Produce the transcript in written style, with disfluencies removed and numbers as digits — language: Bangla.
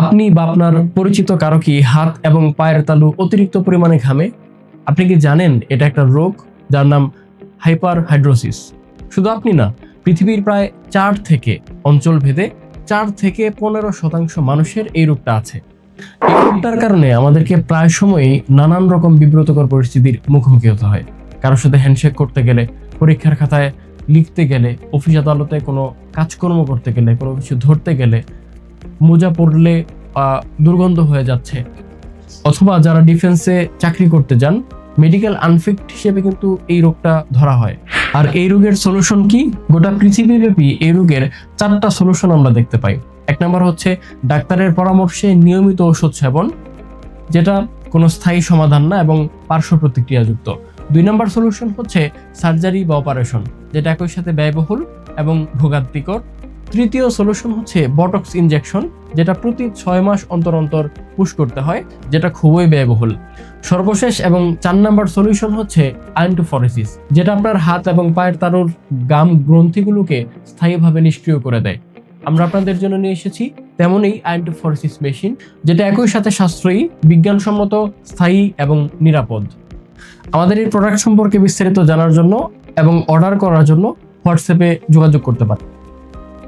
আপনি বা আপনার পরিচিত কারো কি হাত এবং পায়ের তালু অতিরিক্ত পরিমাণে ঘামে? আপনি কি জানেন এটা একটা রোগ যার নাম হাইপারহাইড্রোসিস? শুধু আপনি না, পৃথিবীর প্রায় 4 থেকে অঞ্চল ভেদে 4 থেকে 15% মানুষের এই রোগটা আছে। এই রোগটার কারণে আমাদেরকে প্রায় সময়ই নানান রকম বিব্রতকর পরিস্থিতির মুখোমুখি হতে হয়। কারোর সাথে হ্যান্ডশেক করতে গেলে, পরীক্ষার খাতায় লিখতে গেলে, অফিস আদালতে কোনো কাজকর্ম করতে গেলে, কোনো কিছু ধরতে গেলে, মোজা পরলে দুর্গন্ধ হয়ে যাচ্ছে, অথবা যারা ডিফেন্সে চাকরি করতে যান, মেডিকেল আনফিট হিসেবে কিন্তু এই রোগটা ধরা হয়। আর এই রোগের সলিউশন কি? গোটা পৃথিবীব্যাপী এই রোগের 4টা সলিউশন আমরা দেখতে পাই। 1 নম্বর হচ্ছে ডাক্তারের পরামর্শে নিয়মিত ওষুধ সেবন, যেটা কোনো স্থায়ী সমাধান না এবং পার্শ্ব প্রতিক্রিয়াযুক্ত। 2 নম্বর সলিউশন হচ্ছে সার্জারি বা অপারেশন, যেটা একই সাথে ব্যয়বহুল এবং ভোগান্তিকর। 3য় সলিউশন হচ্ছে বটক্স ইনজেকশন, যেটা প্রতি 6 মাস অন্তর অন্তর পুশ করতে হয়, যেটা খুবই ব্যয়বহুল। সর্বশেষ এবং 4 নম্বর সলিউশন হচ্ছে আইন্টোফরেসিস, যেটা আপনার হাত এবং পায়ের তালুর গাম গ্রন্থিগুলোকে স্থায়ীভাবে নিষ্ক্রিয় করে দেয়। আমরা আপনাদের জন্য নিয়ে এসেছি তেমনই আইন্টোফরেসিস মেশিন, যেটা একই সাথে সাশ্রয়ী, বিজ্ঞানসম্মত, স্থায়ী এবং নিরাপদ। আমাদের এই প্রোডাক্ট সম্পর্কে বিস্তারিত জানার জন্য এবং অর্ডার করার জন্য হোয়াটসঅ্যাপে যোগাযোগ করতে পারেন।